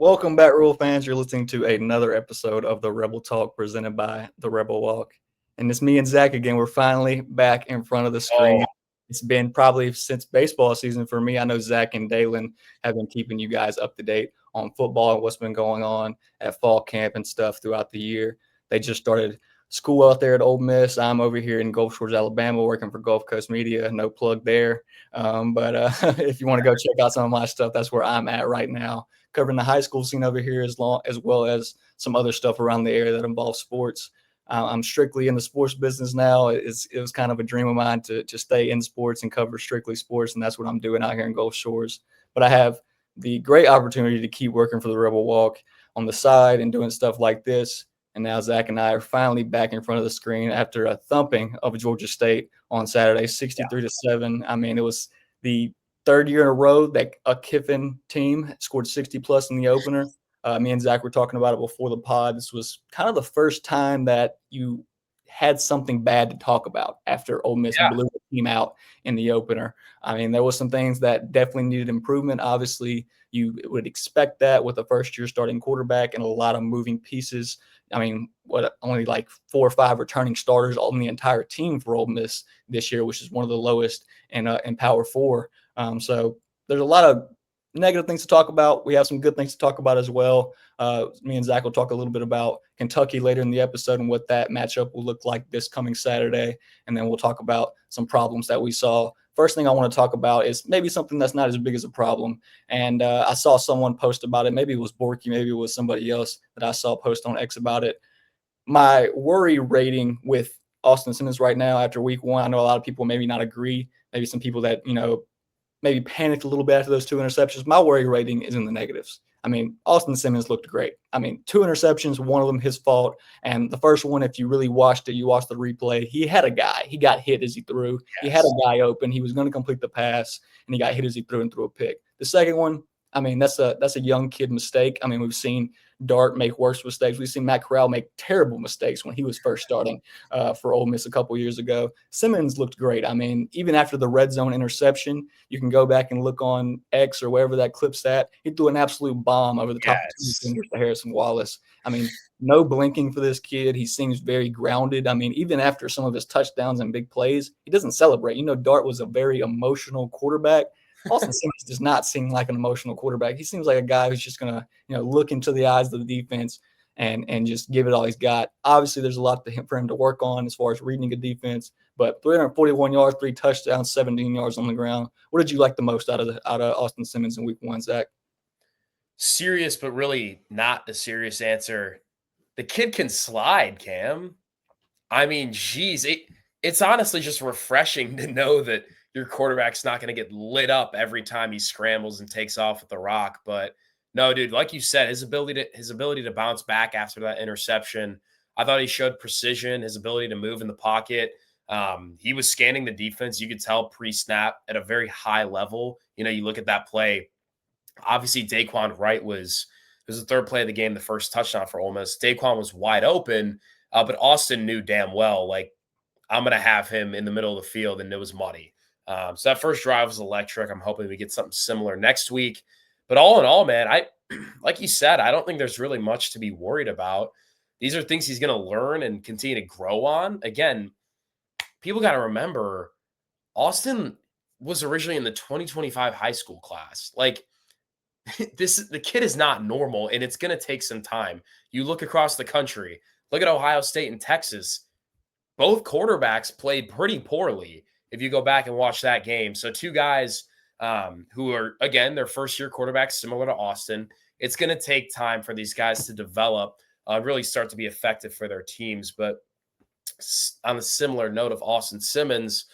Welcome back, Rule fans. You're listening to another episode of the Rebel Talk presented by the Rebel Walk. And it's me and Zach again. We're finally back in front of the screen. It's been probably since baseball season for me. I know Zach and Dalen have been keeping you guys up to date on football and what's been going on at fall camp and stuff throughout the year. They just started school out there at Ole Miss. I'm over here in Gulf Shores, Alabama, working for Gulf Coast Media. No plug there. But if you want to go check out some of my stuff, that's where I'm at right now, covering the high school scene over here as well as some other stuff around the area that involves sports. I'm strictly in the sports business now. It was kind of a dream of mine to stay in sports and cover strictly sports, and that's what I'm doing out here in Gulf Shores. But I have the great opportunity to keep working for the Rebel Walk on the side and doing stuff like this. And now Zach and I are finally back in front of the screen after a thumping of Georgia State on Saturday, 63-7. I mean, it was the third year in a row that a Kiffin team scored 60-plus in the opener. Me and Zach were talking about it before the pod. This was kind of the first time that you had something bad to talk about after Ole Miss blew the team out in the opener. I mean, there was some things that definitely needed improvement. Obviously, you would expect that with a first-year starting quarterback and a lot of moving pieces. I mean, only like 4 or 5 returning starters on the entire team for Ole Miss this year, which is one of the lowest in Power 4. So there's a lot of negative things to talk about. We have some good things to talk about as well. Me and Zach will talk a little bit about Kentucky later in the episode and what that matchup will look like this coming Saturday. And then we'll talk about some problems that we saw. First thing I want to talk about is maybe something that's not as big as a problem. And I saw someone post about it. Maybe it was Borky. Maybe it was somebody else that I saw post on X about it. My worry rating with Austin Simmons right now after week 1, I know a lot of people maybe not agree. Maybe some people that, maybe panicked a little bit after those 2 interceptions. My worry rating is in the negatives. I mean, Austin Simmons looked great. I mean, 2 interceptions, one of them his fault. And the first one, if you really watched it, you watched the replay, he had a guy. He got hit as he threw. Yes. He had a guy open. He was going to complete the pass, and he got hit as he threw and threw a pick. The second one, I mean, that's a young kid mistake. I mean, we've seen Dart make worse mistakes. We've seen Matt Corral make terrible mistakes when he was first starting for Ole Miss a couple years ago. Simmons looked great. I mean, even after the red zone interception, you can go back and look on X or wherever that clip's at. He threw an absolute bomb over the top of 2 fingers to Harrison Wallace. I mean, no blinking for this kid. He seems very grounded. I mean, even after some of his touchdowns and big plays, he doesn't celebrate. Dart was a very emotional quarterback. Austin Simmons does not seem like an emotional quarterback. He seems like a guy who's just going to, look into the eyes of the defense and just give it all he's got. Obviously, there's a lot for him to work on as far as reading a defense, but 341 yards, 3 touchdowns, 17 yards on the ground. What did you like the most out of Austin Simmons in week 1, Zach? Serious, but really not a serious answer. The kid can slide, Cam. I mean, geez, it's honestly just refreshing to know that your quarterback's not going to get lit up every time he scrambles and takes off with the rock. But no, dude, like you said, his ability to bounce back after that interception, I thought he showed precision, his ability to move in the pocket. He was scanning the defense. You could tell pre-snap at a very high level. You look at that play. Obviously, Daquan Wright was the third play of the game, the first touchdown for Ole Miss. Daquan was wide open, but Austin knew damn well, like, I'm going to have him in the middle of the field, and it was money. So that first drive was electric. I'm hoping we get something similar next week. But all in all, man, like you said, I don't think there's really much to be worried about. These are things he's going to learn and continue to grow on. Again, people got to remember, Austin was originally in the 2025 high school class. Like, the kid is not normal, and it's going to take some time. You look across the country, look at Ohio State and Texas. Both quarterbacks played pretty poorly if you go back and watch that game. So 2 guys who are, again, their first-year quarterbacks, similar to Austin. It's going to take time for these guys to develop, really start to be effective for their teams. But on a similar note of Austin Simmons,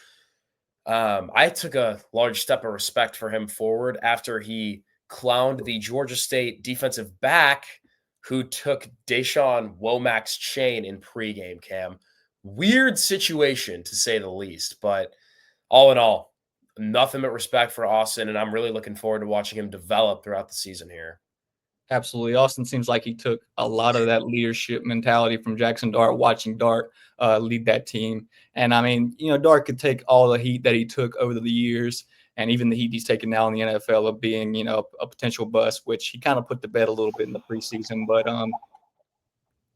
I took a large step of respect for him forward after he clowned the Georgia State defensive back who took Deshaun Womack's chain in pregame, Cam. Weird situation, to say the least. But all in all, nothing but respect for Austin, and I'm really looking forward to watching him develop throughout the season here. Absolutely. Austin seems like he took a lot of that leadership mentality from Jackson Dart, watching Dart lead that team. And, I mean, Dart could take all the heat that he took over the years and even the heat he's taken now in the NFL of being, a potential bust, which he kind of put to bed a little bit in the preseason. But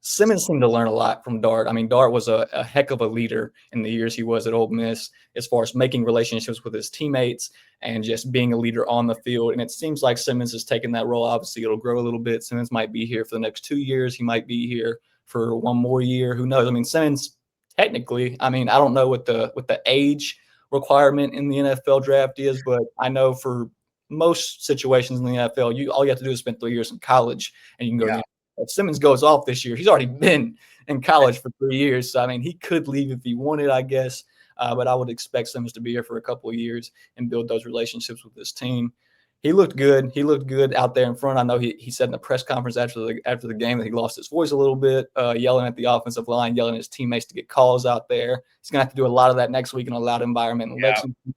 Simmons seemed to learn a lot from Dart. I mean, Dart was a heck of a leader in the years he was at Ole Miss as far as making relationships with his teammates and just being a leader on the field. And it seems like Simmons has taken that role. Obviously, it'll grow a little bit. Simmons might be here for the next 2 years. He might be here for one more year. Who knows? I mean, Simmons technically, I don't know what the age requirement in the NFL draft is, but I know for most situations in the NFL, all you have to do is spend 3 years in college and you can go to the NFL. If Simmons goes off this year, he's already been in college for 3 years. So, he could leave if he wanted, I guess. But I would expect Simmons to be here for a couple of years and build those relationships with his team. He looked good. He looked good out there in front. I know he said in the press conference after the game that he lost his voice a little bit, yelling at the offensive line, yelling at his teammates to get calls out there. He's going to have to do a lot of that next week in a loud environment in Lexington.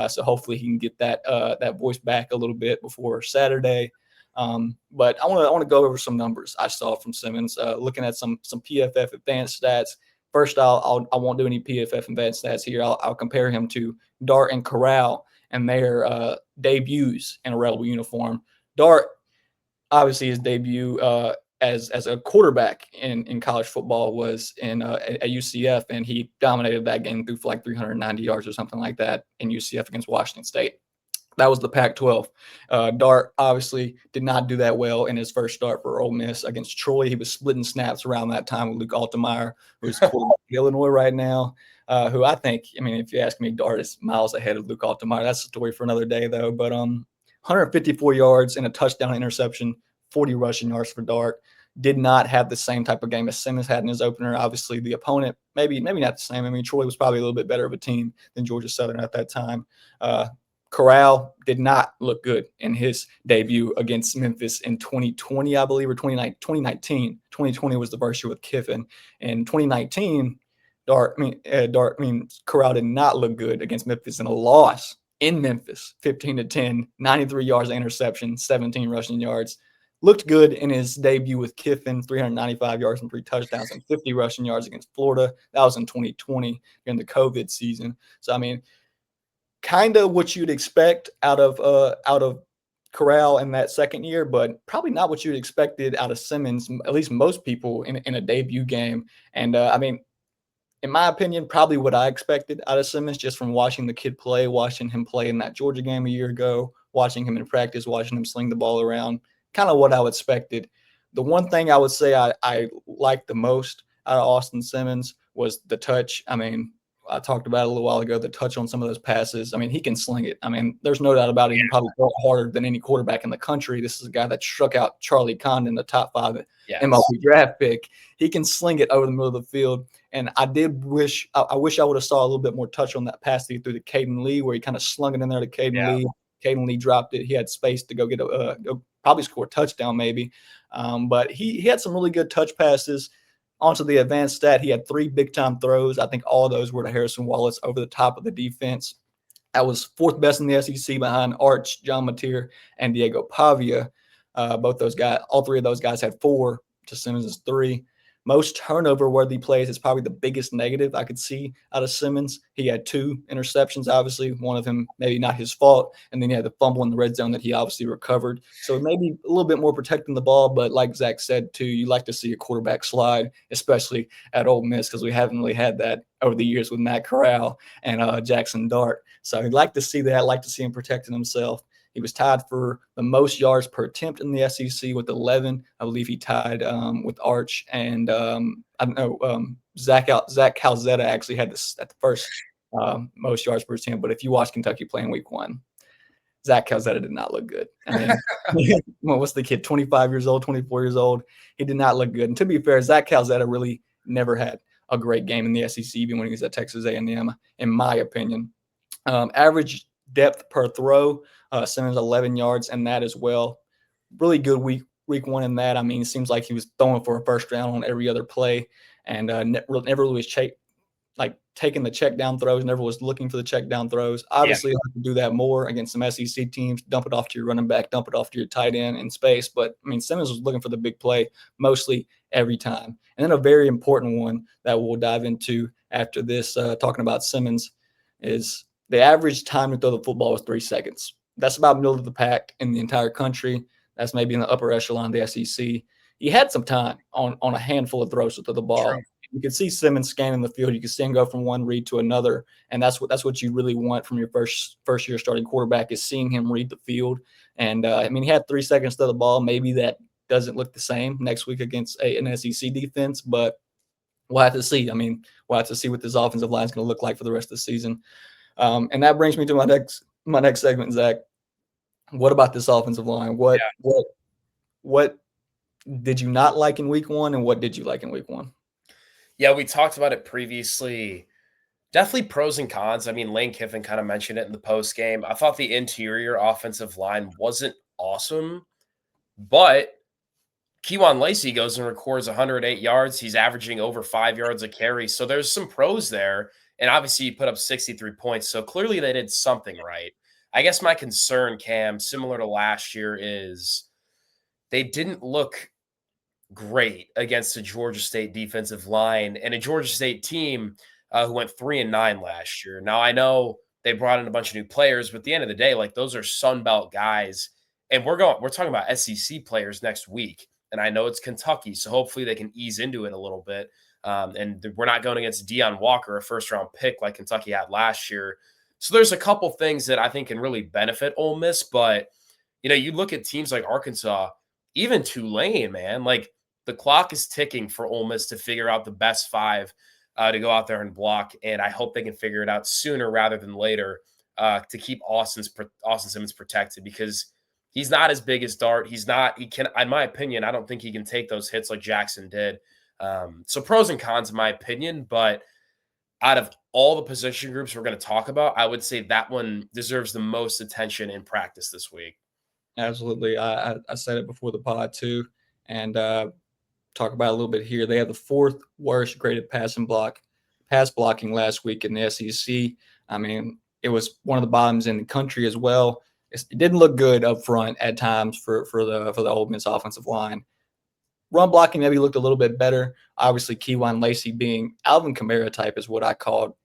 So hopefully he can get that voice back a little bit before Saturday. But I want to go over some numbers I saw from Simmons, looking at some PFF advanced stats. First, I won't do any PFF advanced stats here. I'll compare him to Dart and Corral and their debuts in a Rebel uniform. Dart, obviously, his debut as a quarterback in college football was at UCF, and he dominated that game, threw for like 390 yards or something like that in UCF against Washington State. That was the Pac-12. Dart obviously did not do that well in his first start for Ole Miss against Troy. He was splitting snaps around that time with Luke Altmaier, who's quarterback in Illinois right now, who I think, if you ask me, Dart is miles ahead of Luke Altmaier. That's a story for another day, though. But 154 yards and a touchdown interception, 40 rushing yards for Dart. Did not have the same type of game as Simmons had in his opener. Obviously, the opponent, maybe not the same. Troy was probably a little bit better of a team than Georgia Southern at that time. Corral did not look good in his debut against Memphis in 2020, I believe, or 2019. 2020 was the first year with Kiffin. In 2019, Corral did not look good against Memphis in a loss in Memphis, 15-10, 93 yards of interception, 17 rushing yards. Looked good in his debut with Kiffin, 395 yards and 3 touchdowns and 50 rushing yards against Florida. That was in 2020 during the COVID season. So, kind of what you'd expect out of Corral in that second year, but probably not what you'd expected out of Simmons, at least most people in a debut game. And in my opinion, probably what I expected out of Simmons just from watching the kid play, watching him play in that Georgia game a year ago, watching him in practice, watching him sling the ball around, kind of what I expected. The one thing I would say I liked the most out of Austin Simmons was the touch. I talked about it a little while ago, the touch on some of those passes. He can sling it. There's no doubt about it. He can probably throw it harder than any quarterback in the country. This is a guy that struck out Charlie Condon, the top 5 MLB draft pick. He can sling it over the middle of the field. And I wish I would have saw a little bit more touch on that pass that he threw to Caden Lee, where he kind of slung it in there to Caden Lee. Caden Lee dropped it. He had space to go get probably score a touchdown maybe. But he had some really good touch passes. Onto the advanced stat, he had 3 big-time throws. I think all of those were to Harrison Wallace over the top of the defense. That was 4th best in the SEC behind Arch, John Mateer, and Diego Pavia. All 3 of those guys had 4 to Simmons' 3. Most turnover-worthy plays is probably the biggest negative I could see out of Simmons. He had 2 interceptions, obviously. One of them maybe not his fault, and then he had the fumble in the red zone that he obviously recovered. So maybe a little bit more protecting the ball, but like Zach said, too, you like to see a quarterback slide, especially at Ole Miss, because we haven't really had that over the years with Matt Corral and Jackson Dart. So I'd like to see that. I'd like to see him protecting himself. He was tied for the most yards per attempt in the SEC with 11. I believe he tied with Arch and Zach Calzetta actually had this at the first most yards per attempt. But if you watch Kentucky playing week 1, Zach Calzetta did not look good. What's the kid, 25 years old, 24 years old? He did not look good. And to be fair, Zach Calzetta really never had a great game in the SEC, even when he was at Texas A&M, in my opinion. Average depth per throw, Simmons 11 yards and that as well. Really good week 1 in that. It seems like he was throwing for a first down on every other play and never really was taking the check down throws, never was looking for the check down throws. Obviously, you have to do that more against some SEC teams, dump it off to your running back, dump it off to your tight end in space. But, Simmons was looking for the big play mostly every time. And then a very important one that we'll dive into after this, talking about Simmons, is The average time to throw the football was 3 seconds. That's about middle of the pack in the entire country. That's maybe in the upper echelon of the SEC. He had some time on a handful of throws to throw the ball. True. You could see Simmons scanning the field. You could see him go from one read to another, and that's what you really want from your first year starting quarterback is seeing him read the field. And I mean, he had 3 seconds to throw the ball. Maybe that doesn't look the same next week against an SEC defense, but we'll have to see. I mean, we'll have to see what this offensive line is going to look like for the rest of the season. And that brings me to my next segment, Zach. What about this offensive line? What did you not like in week 1, and what did you like in week 1? Yeah, we talked about it previously. Definitely pros and cons. I mean, Lane Kiffin kind of mentioned it in the post game. I thought the interior offensive line wasn't awesome, but Kewan Lacey goes and records 108 yards. He's averaging over 5 yards a carry. So there's some pros there. And obviously, he put up 63 points. So clearly, they did something right. I guess my concern, Cam, similar to last year, is they didn't look great against the Georgia State defensive line and a Georgia State team who went 3-9 last year. Now, I know they brought in a bunch of new players, but at the end of the day, like those are Sun Belt guys. And we're talking about SEC players next week. And I know it's Kentucky, so hopefully they can ease into it a little bit. And we're not going against Deion Walker, a first-round pick like Kentucky had last year. So there's a couple things that I think can really benefit Ole Miss. But, you look at teams like Arkansas, even Tulane, man, like the clock is ticking for Ole Miss to figure out the best 5 to go out there and block. And I hope they can figure it out sooner rather than later to keep Austin Simmons protected, because he's not as big as Dart. He can, in my opinion, I don't think he can take those hits like Jackson did. So pros and cons, in my opinion, but out of all the position groups we're going to talk about, I would say that one deserves the most attention in practice this week. Absolutely. I said it before the pod too, and talk about it a little bit here. They had the 4th worst graded pass blocking last week in the SEC. I mean, it was one of the bottoms in the country as well. It didn't look good up front at times for the Ole Miss offensive line. Run blocking maybe looked a little bit better. Obviously, Kewan Lacey being Alvin Kamara type is what I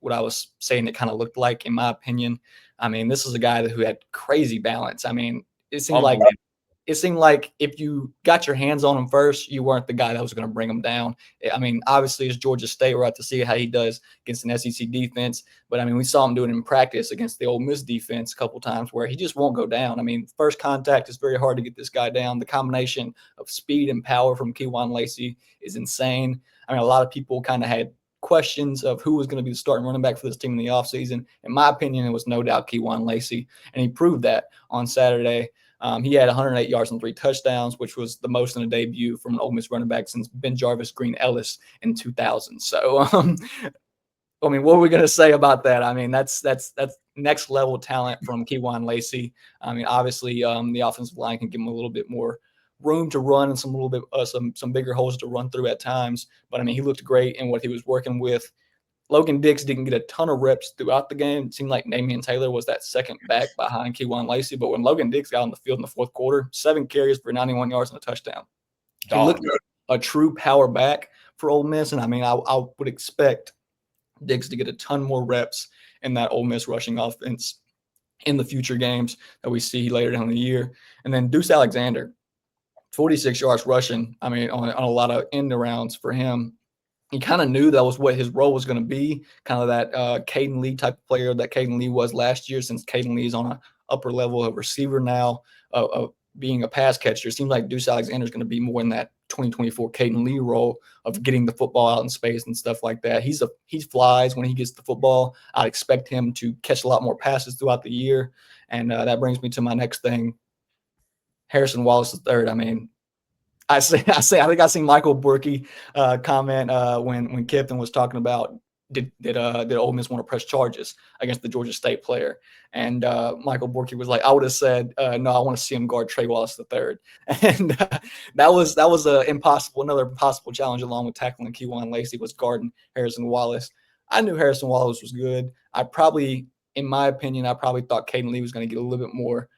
was saying it kind of looked like, in my opinion. I mean, this is a guy who had crazy balance. I mean, it seemed like if you got your hands on him first, you weren't the guy that was going to bring him down. I mean, obviously, it's Georgia State. We're out to see how he does against an SEC defense. But, I mean, we saw him doing it in practice against the Ole Miss defense a couple times where he just won't go down. I mean, first contact is very hard to get this guy down. The combination of speed and power from Kewan Lacey is insane. I mean, a lot of people kind of had questions of who was going to be the starting running back for this team in the offseason. In my opinion, it was no doubt Kewan Lacey, and he proved that on Saturday. He had 108 yards and 3 touchdowns, which was the most in a debut from an Ole Miss running back since Ben Jarvis Green Ellis in 2000. So, I mean, what are we going to say about that? I mean, that's next level talent from Kewan Lacey. I mean, obviously, the offensive line can give him a little bit more room to run and some bigger holes to run through at times. But I mean, he looked great in what he was working with. Logan Diggs didn't get a ton of reps throughout the game. It seemed like Damian Taylor was that second back behind Kewan Lacey. But when Logan Diggs got on the field in the 4th quarter, 7 carries for 91 yards and a touchdown. He looked like a true power back for Ole Miss. And, I mean, I would expect Diggs to get a ton more reps in that Ole Miss rushing offense in the future games that we see later down the year. And then Deuce Alexander, 46 yards rushing, I mean, on a lot of end arounds for him. He kind of knew that was what his role was going to be, kind of that Caden Lee type of player that Caden Lee was last year, since Caden Lee is on an upper level of receiver now, of being a pass catcher. It seems like Deuce Alexander is going to be more in that 2024 Caden Lee role of getting the football out in space and stuff like that. He flies when he gets the football. I'd expect him to catch a lot more passes throughout the year. And that brings me to my next thing. Harrison Wallace III. I mean, I think I seen Michael Borky comment when Kiffin was talking about did Ole Miss want to press charges against the Georgia State player, and Michael Borky was like, I would have said no, I want to see him guard Trey Wallace III, and that was another impossible challenge along with tackling Kewan Lacey was guarding Harrison Wallace. I knew Harrison Wallace was good. In my opinion, I probably thought Caden Lee was going to get a little bit more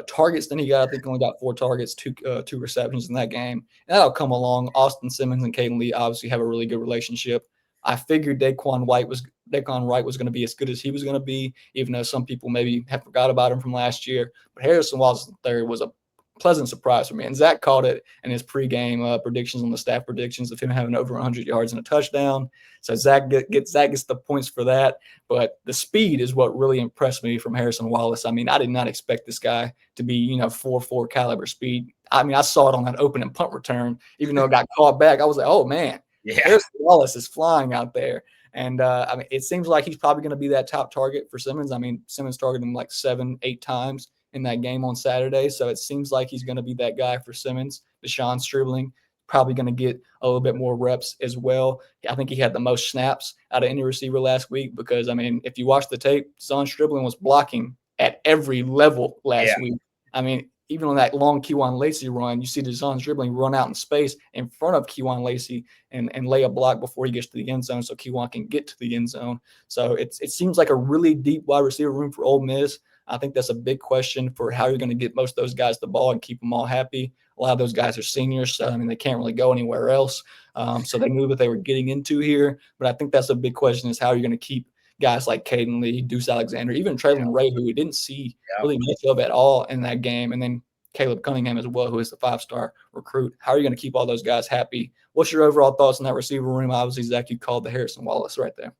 targets than he got. I think he only got 4 targets, two receptions in that game. And that'll come along. Austin Simmons and Caden Lee obviously have a really good relationship. I figured Daquan White was Daquan Wright was going to be as good as he was going to be, even though some people maybe have forgot about him from last year. But Harrison Wallace III was a pleasant surprise for me. And Zach called it in his pregame predictions on the staff predictions of him having over 100 yards and a touchdown. So Zach gets the points for that. But the speed is what really impressed me from Harrison Wallace. I mean, I did not expect this guy to be, 4.4 caliber speed. I mean, I saw it on that open and punt return, even though it got caught back. I was like, oh, man, Harrison Wallace is flying out there. And, I mean, it seems like he's probably going to be that top target for Simmons. I mean, Simmons targeted him like 7-8 times in that game on Saturday. So it seems like he's going to be that guy for Simmons. Deshaun Stribling probably going to get a little bit more reps as well. I think he had the most snaps out of any receiver last week because, I mean, if you watch the tape, Deshaun Stribling was blocking at every level last week. I mean, even on that long Kejuan Lacey run, you see Deshaun Stribling run out in space in front of Kejuan Lacey and lay a block before he gets to the end zone so Kejuan can get to the end zone. So it seems like a really deep wide receiver room for Ole Miss. I think that's a big question for how you're going to get most of those guys the ball and keep them all happy. A lot of those guys are seniors, so I mean they can't really go anywhere else. So they knew what they were getting into here. But I think that's a big question is how you're going to keep guys like Caden Lee, Deuce Alexander, even Traylon Ray, who we didn't see really much of at all in that game, and then Caleb Cunningham as well, who is the 5-star recruit. How are you going to keep all those guys happy? What's your overall thoughts on that receiver room? Obviously, Zach, you called the Harrison Wallace right there.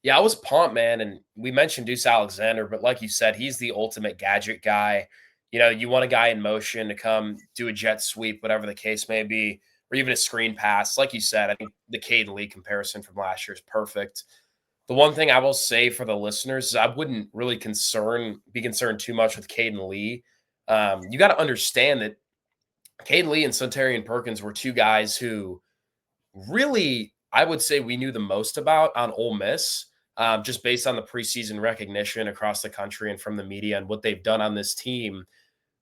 Yeah, I was pumped, man. And we mentioned Deuce Alexander, but like you said, he's the ultimate gadget guy. You want a guy in motion to come do a jet sweep, whatever the case may be, or even a screen pass. Like you said, I think the Caden Lee comparison from last year is perfect. The one thing I will say for the listeners is I wouldn't really be concerned too much with Caden Lee. You got to understand that Caden Lee and Suntarine Perkins were two guys who really, I would say, we knew the most about on Ole Miss. Just based on the preseason recognition across the country and from the media and what they've done on this team.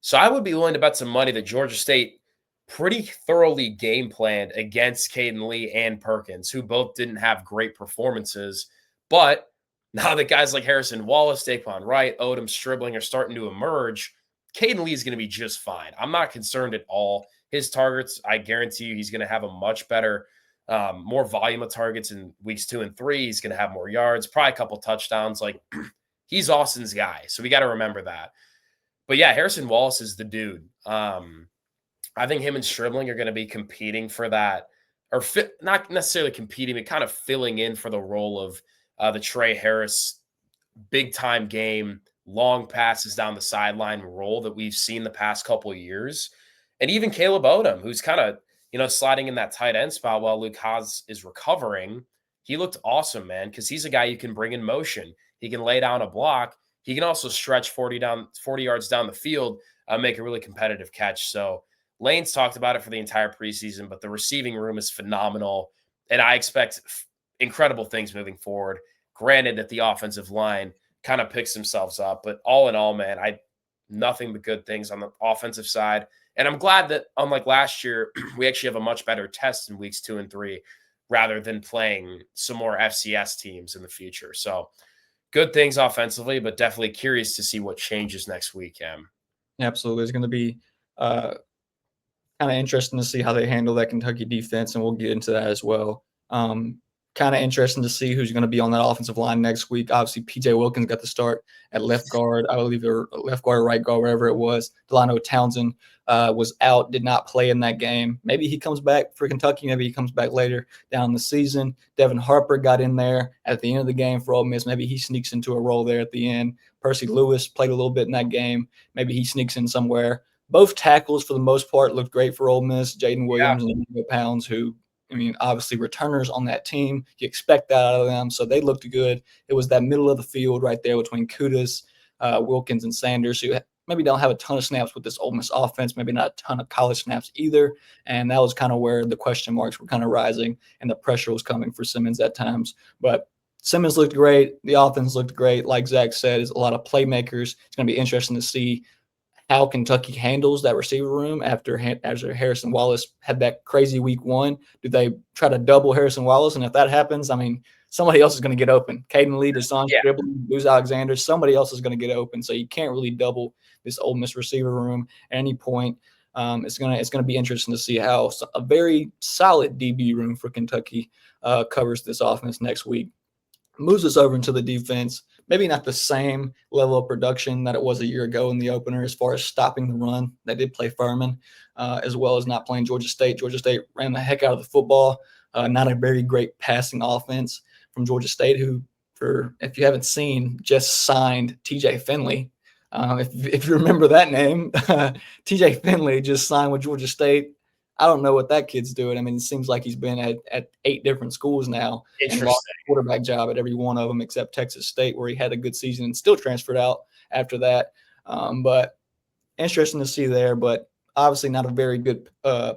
So I would be willing to bet some money that Georgia State pretty thoroughly game planned against Caden Lee and Perkins, who both didn't have great performances. But now that guys like Harrison Wallace, Daquan Wright, Odom, Stribling are starting to emerge, Caden Lee is going to be just fine. I'm not concerned at all. His targets, I guarantee you, he's going to have a much better more volume of targets in weeks 2 and 3. He's going to have more yards, probably a couple touchdowns. Like he's Austin's guy. So we got to remember that. But yeah, Harrison Wallace is the dude. I think him and Stribling are going to be competing for that, or not necessarily competing, but kind of filling in for the role of the Trey Harris big time game, long passes down the sideline role that we've seen the past couple of years. And even Caleb Odom, who's kind of, sliding in that tight end spot while Luke Haas is recovering. He looked awesome, man, because he's a guy you can bring in motion. He can lay down a block. He can also stretch 40 yards down the field, make a really competitive catch. So Lane's talked about it for the entire preseason, but the receiving room is phenomenal, and I expect incredible things moving forward. Granted that the offensive line kind of picks themselves up, but all in all, man, nothing but good things on the offensive side. And I'm glad that, unlike last year, we actually have a much better test in weeks 2 and 3 rather than playing some more FCS teams in the future. So good things offensively, but definitely curious to see what changes next week, Cam. Absolutely. It's going to be kind of interesting to see how they handle that Kentucky defense, and we'll get into that as well. Kind of interesting to see who's going to be on that offensive line next week. Obviously, P.J. Wilkins got the start at left guard, I believe, or left guard or right guard, wherever it was. Delano Townsend was out, did not play in that game. Maybe he comes back for Kentucky. Maybe he comes back later down in the season. Devin Harper got in there at the end of the game for Ole Miss. Maybe he sneaks into a role there at the end. Percy Lewis played a little bit in that game. Maybe he sneaks in somewhere. Both tackles, for the most part, looked great for Ole Miss. Jaden Williams and Pounds, who, obviously returners on that team. You expect that out of them, so they looked good. It was that middle of the field right there between Kutas, Wilkins, and Sanders, who maybe don't have a ton of snaps with this Ole Miss offense, maybe not a ton of college snaps either. And that was kind of where the question marks were kind of rising and the pressure was coming for Simmons at times. But Simmons looked great. The offense looked great. Like Zach said, it's a lot of playmakers. It's going to be interesting to see how Kentucky handles that receiver room after Harrison Wallace had that crazy week 1. Do they try to double Harrison Wallace? And if that happens, somebody else is going to get open. Caden Lee, Deshaun Stribling, Deuce Alexander, somebody else is going to get open. So you can't really double this Ole Miss receiver room at any point. It's gonna be interesting to see how a very solid DB room for Kentucky covers this offense next week. moves us over into the defense. Maybe not the same level of production that it was a year ago in the opener as far as stopping the run. They did play Furman, as well as not playing Georgia State. Georgia State ran the heck out of the football. Not a very great passing offense from Georgia State, who, if you haven't seen, just signed TJ Finley. If you remember that name, TJ Finley just signed with Georgia State. I don't know what that kid's doing. I mean, it seems like he's been at 8 different schools now and lost a quarterback job at every one of them except Texas State, where he had a good season and still transferred out after that. But interesting to see there, but obviously not a very good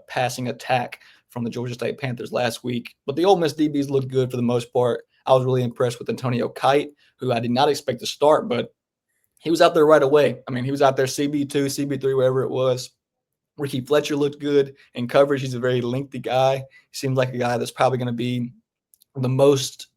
passing attack from the Georgia State Panthers last week. But the Ole Miss DBs looked good for the most part. I was really impressed with Antonio Kite, who I did not expect to start, but he was out there right away. I mean, he was out there CB2, CB3, wherever it was. Ricky Fletcher looked good in coverage. He's a very lengthy guy. He seems like a guy that's probably going to be the most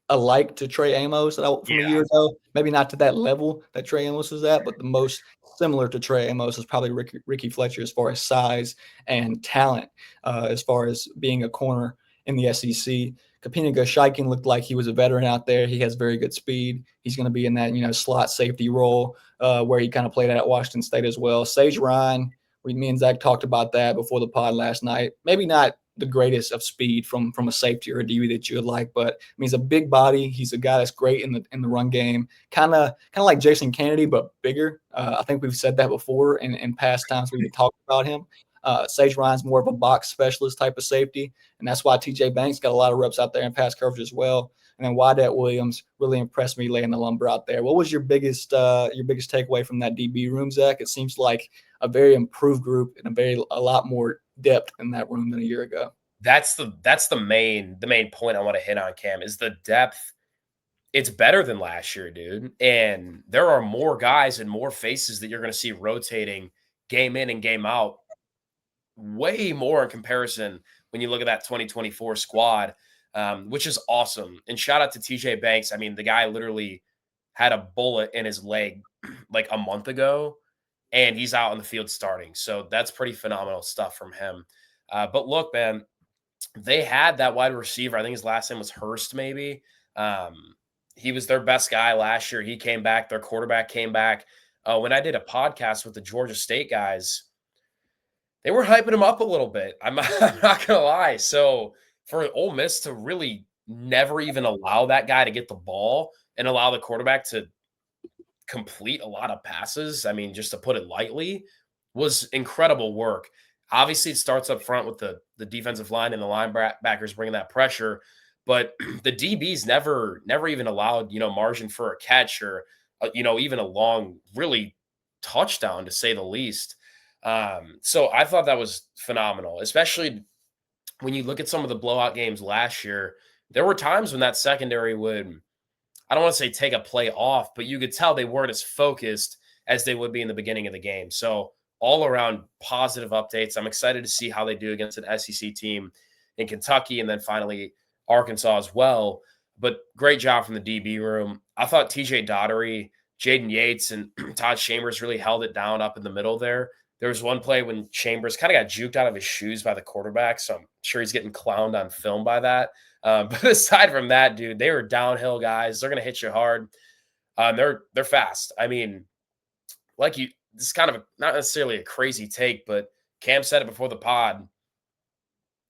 alike to Trey Amos from a year ago. Maybe not to that level that Trey Amos is at, but the most similar to Trey Amos is probably Ricky Fletcher as far as size and talent, as far as being a corner in the SEC. Kapina Goshikin looked like he was a veteran out there. He has very good speed. He's going to be in that, slot safety role where he kind of played at Washington State as well. Sage Ryan, me and Zach talked about that before the pod last night. Maybe not the greatest of speed from a safety or a DB that you would like, but I mean, he's a big body. He's a guy that's great in the run game, kind of like Jason Kennedy, but bigger. I think we've said that before in past times we've talked about him. Sage Ryan's more of a box specialist type of safety, and that's why TJ Banks got a lot of reps out there in pass coverage as well. And then Wyatt Williams really impressed me laying the lumber out there. What was your biggest takeaway from that DB room, Zach? It seems like a very improved group and a lot more depth in that room than a year ago. That's the main point I want to hit on, Cam, is the depth. It's better than last year, dude. And there are more guys and more faces that you're going to see rotating game in and game out. Way more in comparison when you look at that 2024 squad, which is awesome. And shout out to TJ Banks. I mean, the guy literally had a bullet in his leg like a month ago, and he's out on the field starting. So that's pretty phenomenal stuff from him. But look, man, they had that wide receiver. I think his last name was Hurst, maybe. He was their best guy last year. He came back. Their quarterback came back. When I did a podcast with the Georgia State guys, they were hyping him up a little bit. I'm not going to lie. So for Ole Miss to really never even allow that guy to get the ball and allow the quarterback to complete a lot of passes, I mean, just to put it lightly, was incredible work. Obviously, it starts up front with the defensive line and the linebackers bringing that pressure, but the DBs never even allowed, margin for a catch or, even a long, really touchdown, to say the least. So I thought that was phenomenal, especially when you look at some of the blowout games last year. There were times when that secondary would, I don't want to say take a play off, but you could tell they weren't as focused as they would be in the beginning of the game. So all around positive updates. I'm excited to see how they do against an SEC team in Kentucky and then finally Arkansas as well. But great job from the DB room. I thought TJ Daugherty, Jaden Yates, and Todd Chambers really held it down up in the middle there. There was one play when Chambers kind of got juked out of his shoes by the quarterback, so I'm sure he's getting clowned on film by that. But aside from that, dude, they were downhill guys. They're going to hit you hard. They're fast. I mean, this is kind of not necessarily a crazy take, but Cam said it before the pod.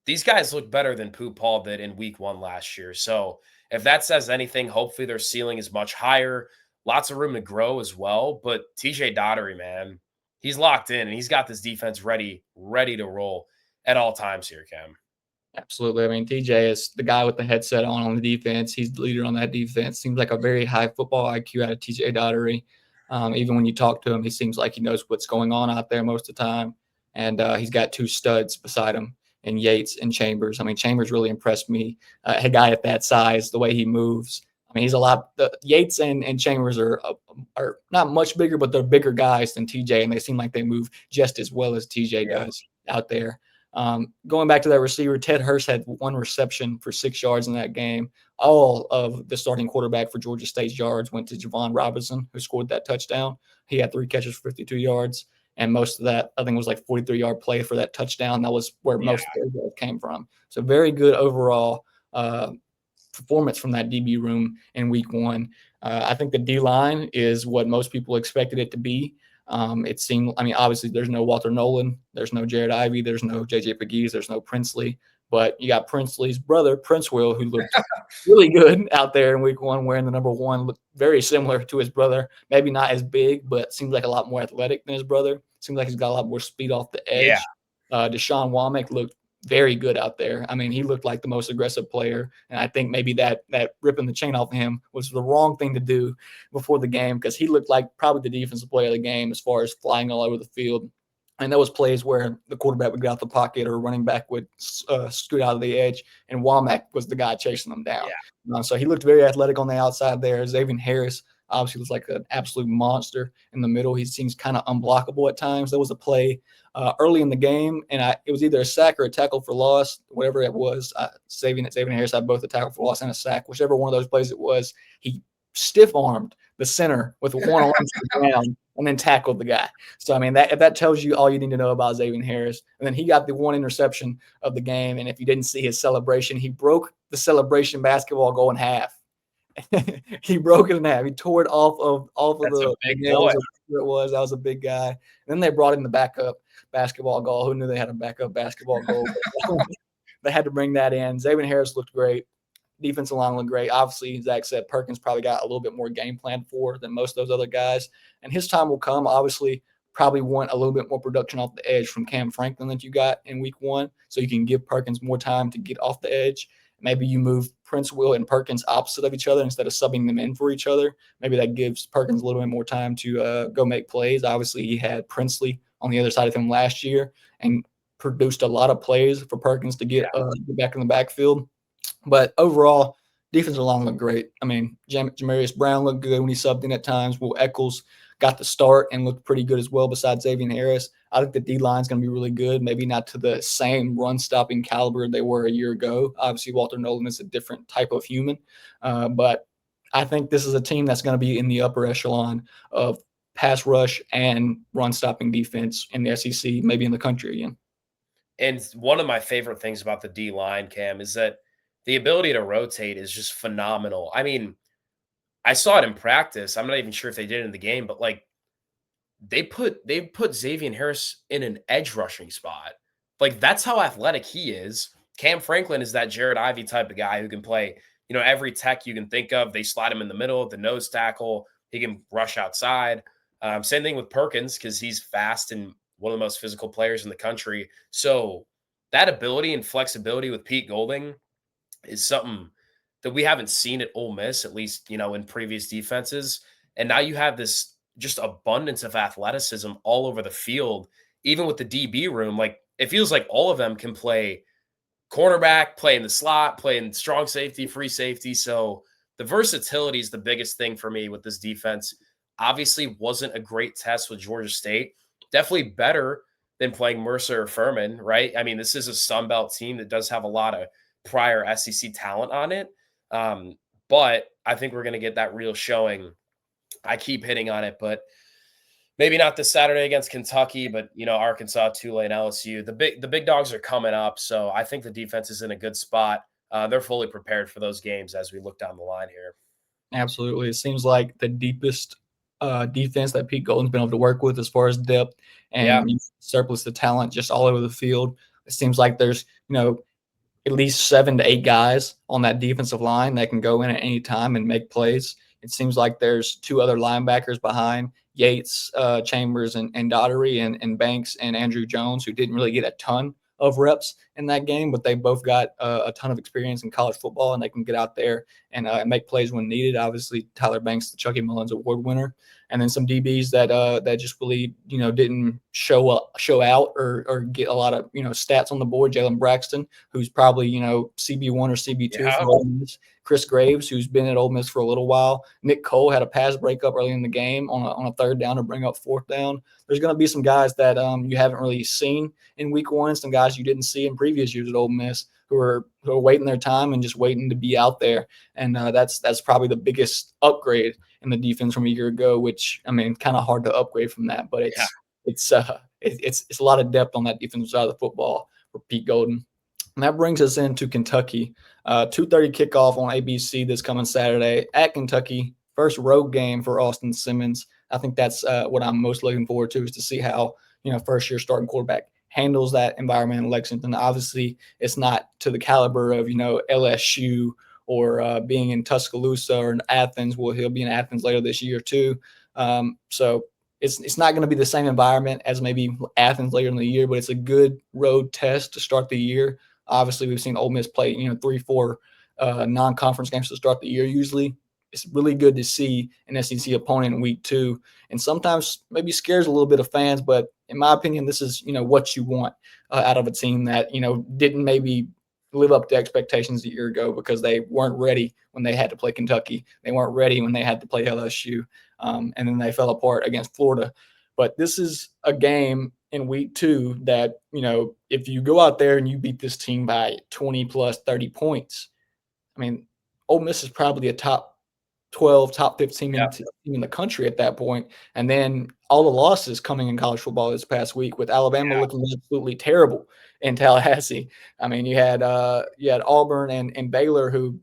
These guys look better than Pooh Paul did in week 1 last year. So if that says anything, hopefully their ceiling is much higher. Lots of room to grow as well. But TJ Daugherty, man, he's locked in and he's got this defense ready to roll at all times here, Cam. Absolutely. I mean, TJ is the guy with the headset on the defense. He's the leader on that defense. Seems like a very high football IQ out of TJ Daugherty. Even when you talk to him, he seems like he knows what's going on out there most of the time. And he's got 2 studs beside him in Yates and Chambers. I mean, Chambers really impressed me. A guy at that size, the way he moves. I mean, he's a lot. Yates and Chambers are not much bigger, but they're bigger guys than TJ, and they seem like they move just as well as TJ does out there. Going back to that receiver, Ted Hurst had 1 reception for 6 yards in that game. All of the starting quarterback for Georgia State's yards went to Javon Robinson, who scored that touchdown. He had 3 catches for 52 yards, and most of that, I think, was like 43-yard play for that touchdown. That was where most of the yards came from. So very good overall performance from that DB room in week 1. I think the D-line is what most people expected it to be. It seemed, I mean, obviously there's no Walter Nolan, there's no Jared Ivey, there's no JJ Pegues, there's no Princely, but you got Princely's brother, Prince Will, who looked really good out there in week 1, wearing the number 1, looked very similar to his brother. Maybe not as big, but seems like a lot more athletic than his brother. Seems like he's got a lot more speed off the edge. Yeah. Deshaun Womack looked very good out there. I mean, he looked like the most aggressive player, and I think maybe that ripping the chain off of him was the wrong thing to do before the game, because he looked like probably the defensive player of the game as far as flying all over the field. And there was plays where the quarterback would get out the pocket or running back would scoot out of the edge, and Womack was the guy chasing them down. Yeah. So he looked very athletic on the outside there. Xavier Harris obviously looks like an absolute monster in the middle. He seems kind of unblockable at times. There was a play early in the game, and it was either a sack or a tackle for loss, whatever it was. Xavier Harris had both a tackle for loss and a sack. Whichever one of those plays it was, he stiff-armed the center with one arm to the ground and then tackled the guy. So, I mean, that tells you all you need to know about Xavier Harris. And then he got the 1 interception of the game, and if you didn't see his celebration, he broke the celebration basketball goal in half. He broke it in half. He tore it off of the nails. It was. That was a big guy. And then they brought in the backup basketball goal. Who knew they had a backup basketball goal? They had to bring that in. Xavier Harris looked great. Defensive line looked great. Obviously, Zach said Perkins probably got a little bit more game plan for than most of those other guys. And his time will come. Obviously, probably want a little bit more production off the edge from Cam Franklin that you got in week 1, so you can give Perkins more time to get off the edge. Maybe you move Prince Will and Perkins opposite of each other instead of subbing them in for each other. Maybe that gives Perkins a little bit more time to go make plays. Obviously, he had Princely on the other side of him last year and produced a lot of plays for Perkins to get back in the backfield. But overall, defensive line looked great. I mean, Jamarius Brown looked good when he subbed in at times. Will Eccles got the start and looked pretty good as well besides Xavier Harris. I think the D-line is going to be really good, maybe not to the same run-stopping caliber they were a year ago. Obviously, Walter Nolan is a different type of human. But I think this is a team that's going to be in the upper echelon of pass rush and run-stopping defense in the SEC, maybe in the country again. And one of my favorite things about the D-line, Cam, is that the ability to rotate is just phenomenal. I mean, I saw it in practice. I'm not even sure if they did it in the game, but like they put Xavier Harris in an edge rushing spot. Like that's how athletic he is. Cam Franklin is that Jared Ivey type of guy who can play, every tech you can think of. They slide him in the middle, the nose tackle. He can rush outside. Same thing with Perkins because he's fast and one of the most physical players in the country. So that ability and flexibility with Pete Golding is something that we haven't seen at Ole Miss, at least, in previous defenses. And now you have this just abundance of athleticism all over the field, even with the DB room. Like it feels like all of them can play cornerback, play in the slot, play in strong safety, free safety. So the versatility is the biggest thing for me with this defense. Obviously wasn't a great test with Georgia State. Definitely better than playing Mercer or Furman, right? I mean, this is a Sun Belt team that does have a lot of prior SEC talent on it. But I think we're going to get that real showing. I keep hitting on it, but maybe not this Saturday against Kentucky, but Arkansas, Tulane, LSU, the big dogs are coming up. So I think the defense is in a good spot. They're fully prepared for those games as we look down the line here. Absolutely. It seems like the deepest defense that Pete Golden's been able to work with as far as depth and surplus the talent just all over the field. It seems like there's, at least 7 to 8 guys on that defensive line that can go in at any time and make plays. It seems like there's 2 other linebackers behind Yates, Chambers, and Daughtery, and Banks and Andrew Jones, who didn't really get a ton of reps in that game, but they both got a ton of experience in college football, and they can get out there and make plays when needed. Obviously, Tyler Banks, the Chucky Mullins Award winner, and then some DBs that just really didn't show out or get a lot of stats on the board. Jalen Braxton, who's probably CB1 or CB2 for Ole Miss. Chris Graves, who's been at Ole Miss for a little while. Nick Cole had a pass breakup early in the game on a 3rd down to bring up 4th down. There's going to be some guys that you haven't really seen in week 1, some guys you didn't see in previous years at Ole Miss who are waiting their time and just waiting to be out there. And that's probably the biggest upgrade in the defense from a year ago, which, I mean, kind of hard to upgrade from that, but it's a lot of depth on that defensive side of the football for Pete Golden. And that brings us into Kentucky. 2:30 kickoff on ABC this coming Saturday at Kentucky. First road game for Austin Simmons. I think that's what I'm most looking forward to, is to see how, first-year starting quarterback handles that environment in Lexington. Obviously, it's not to the caliber of, LSU or being in Tuscaloosa or in Athens. Well, he'll be in Athens later this year too. So it's not going to be the same environment as maybe Athens later in the year, but it's a good road test to start the year. Obviously, we've seen Ole Miss play, 3-4 non-conference games to start the year usually. It's really good to see an SEC opponent in week 2, and sometimes maybe scares a little bit of fans, but in my opinion, this is, what you want out of a team that, didn't maybe live up to expectations a year ago because they weren't ready when they had to play Kentucky. They weren't ready when they had to play LSU, and then they fell apart against Florida. But this is a game in week 2 that, if you go out there and you beat this team by 20 plus 30 points, I mean, Ole Miss is probably a top 12, top 15 in the country at that point. And then all the losses coming in college football this past week, with Alabama looking absolutely terrible in Tallahassee. I mean, you had Auburn and Baylor, who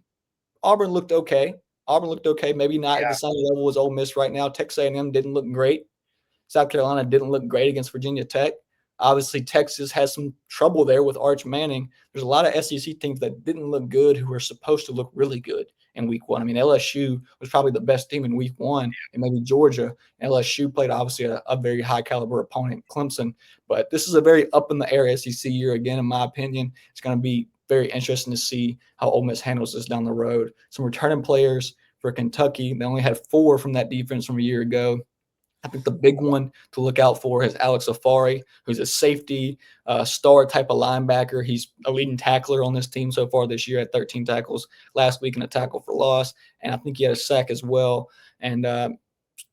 Auburn looked okay. Maybe not at the same level as Ole Miss right now. Texas A&M didn't look great. South Carolina didn't look great against Virginia Tech. Obviously, Texas has some trouble there with Arch Manning. There's a lot of SEC teams that didn't look good who were supposed to look really good in week 1. I mean, LSU was probably the best team in week 1, and maybe Georgia. LSU played, obviously, a very high-caliber opponent, Clemson. But this is a very up-in-the-air SEC year again, in my opinion. It's going to be very interesting to see how Ole Miss handles this down the road. Some returning players for Kentucky. They only had 4 from that defense from a year ago. I think the big one to look out for is Alex Afari, who's a safety, star type of linebacker. He's a leading tackler on this team so far this year at 13 tackles last week and a tackle for loss. And I think he had a sack as well. And I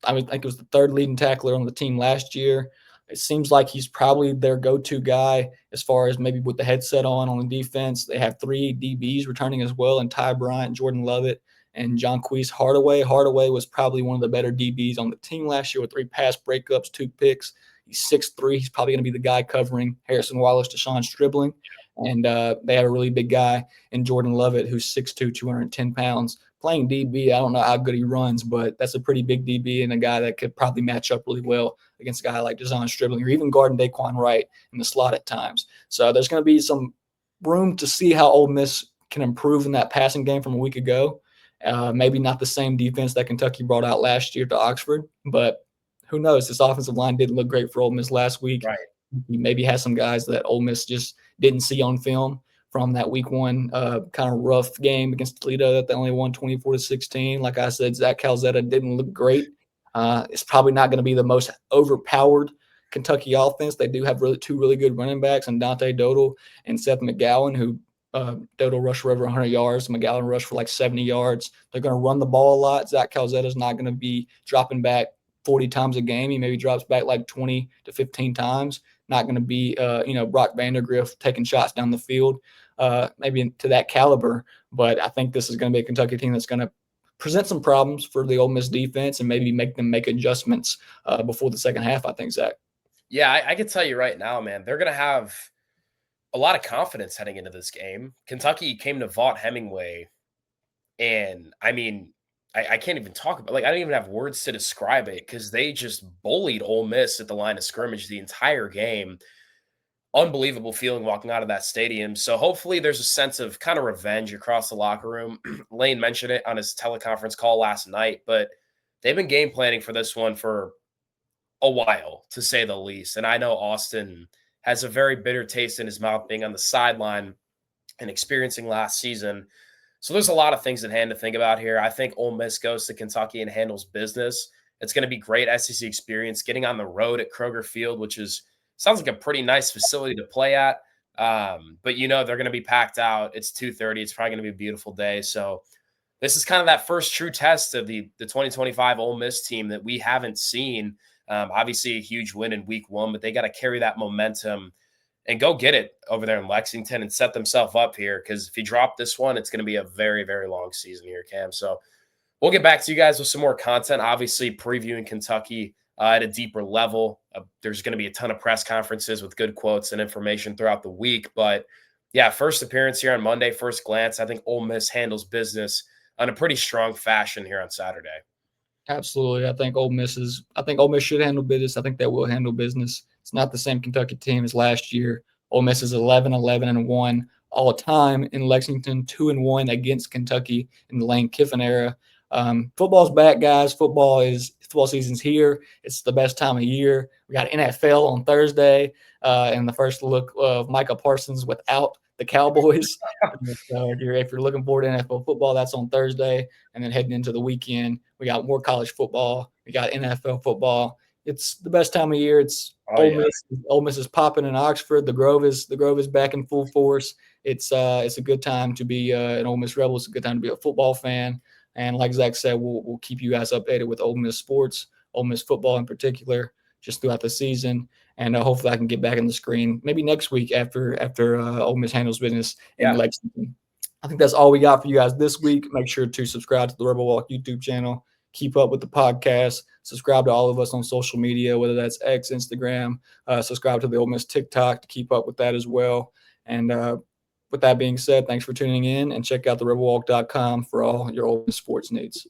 think it was the 3rd leading tackler on the team last year. It seems like he's probably their go-to guy as far as maybe with the headset on the defense. They have 3 DBs returning as well, and Ty Bryant, Jordan Lovett, and Jonquise Hardaway. Hardaway was probably one of the better DBs on the team last year with 3 pass breakups, 2 picks. He's 6'3". He's probably going to be the guy covering Harrison Wallace, Deshaun Stribling. And they have a really big guy in Jordan Lovett, who's 6'2", 210 pounds. Playing DB, I don't know how good he runs, but that's a pretty big DB and a guy that could probably match up really well against a guy like Deshaun Stribling, or even guarding Daquan Wright in the slot at times. So there's going to be some room to see how Ole Miss can improve in that passing game from a week ago. Maybe not the same defense that Kentucky brought out last year to Oxford, but who knows? This offensive line didn't look great for Ole Miss last week. Right. He maybe has some guys that Ole Miss just didn't see on film from that week 1 kind of rough game against Toledo that they only won 24-16. Like I said, Zach Calzetta didn't look great. It's probably not going to be the most overpowered Kentucky offense. They do have 2 really good running backs, and Dante Dodal and Seth McGowan, who Dodal rushed for over 100 yards. McGowan rushed for like 70 yards. They're going to run the ball a lot. Zach Calzetta is not going to be dropping back 40 times a game. He maybe drops back like 20 to 15 times. Not going to be, Brock Vandergrift taking shots down the field, maybe to that caliber. But I think this is going to be a Kentucky team that's going to present some problems for the Ole Miss defense and maybe make them make adjustments before the second half, I think, Zach. Yeah, I can tell you right now, man, they're going to have a lot of confidence heading into this game. Kentucky came to Vaught-Hemingway, and I mean, I can't even talk about, like, I don't even have words to describe it because they just bullied Ole Miss at the line of scrimmage the entire game. Unbelievable feeling walking out of that stadium. So hopefully there's a sense of kind of revenge across the locker room. Lane mentioned it on his teleconference call last night, but they've been game planning for this one for a while, to say the least. And I know Austin has a very bitter taste in his mouth being on the sideline and experiencing last season. So there's a lot of things at hand to think about here. I think Ole Miss goes to Kentucky and handles business. It's going to be great SEC experience getting on the road at Kroger Field, which sounds like a pretty nice facility to play at. But they're going to be packed out. It's 2:30. It's probably going to be a beautiful day. So this is kind of that first true test of the 2025 Ole Miss team that we haven't seen. Obviously a huge win in week 1, but they got to carry that momentum and go get it over there in Lexington and set themselves up here. Because if you drop this one, it's going to be a very, very long season here, Cam. So we'll get back to you guys with some more content, obviously previewing Kentucky at a deeper level. There's going to be a ton of press conferences with good quotes and information throughout the week. But, Yeah, first appearance here on Monday, first glance. I think Ole Miss handles business on a pretty strong fashion here on Saturday. Absolutely. I think Ole Miss should handle business. I think they will handle business. It's not the same Kentucky team as last year. Ole Miss is 11-11-1 all time in Lexington, 2-1 against Kentucky in the Lane Kiffin era. Football's back, guys. Football season's here. It's the best time of year. We got NFL on Thursday, and the first look of Micah Parsons without the Cowboys. So if you're looking forward to NFL football, that's on Thursday. And then heading into the weekend, we got more college football. We got NFL football. It's the best time of year. It's Ole Miss. Ole Miss is popping in Oxford. The Grove is back in full force. It's a good time to be an Ole Miss Rebel. It's a good time to be a football fan. And like Zach said, we'll keep you guys updated with Ole Miss sports, Ole Miss football in particular, just throughout the season. And hopefully I can get back on the screen maybe next week after Ole Miss handles business in Lexington. I think that's all we got for you guys this week. Make sure to subscribe to the Rebel Walk YouTube channel. Keep up with the podcast. Subscribe to all of us on social media, whether that's X, Instagram. Subscribe to the Ole Miss TikTok to keep up with that as well. And with that being said, thanks for tuning in, and check out the rebelwalk.com for all your Ole Miss sports needs.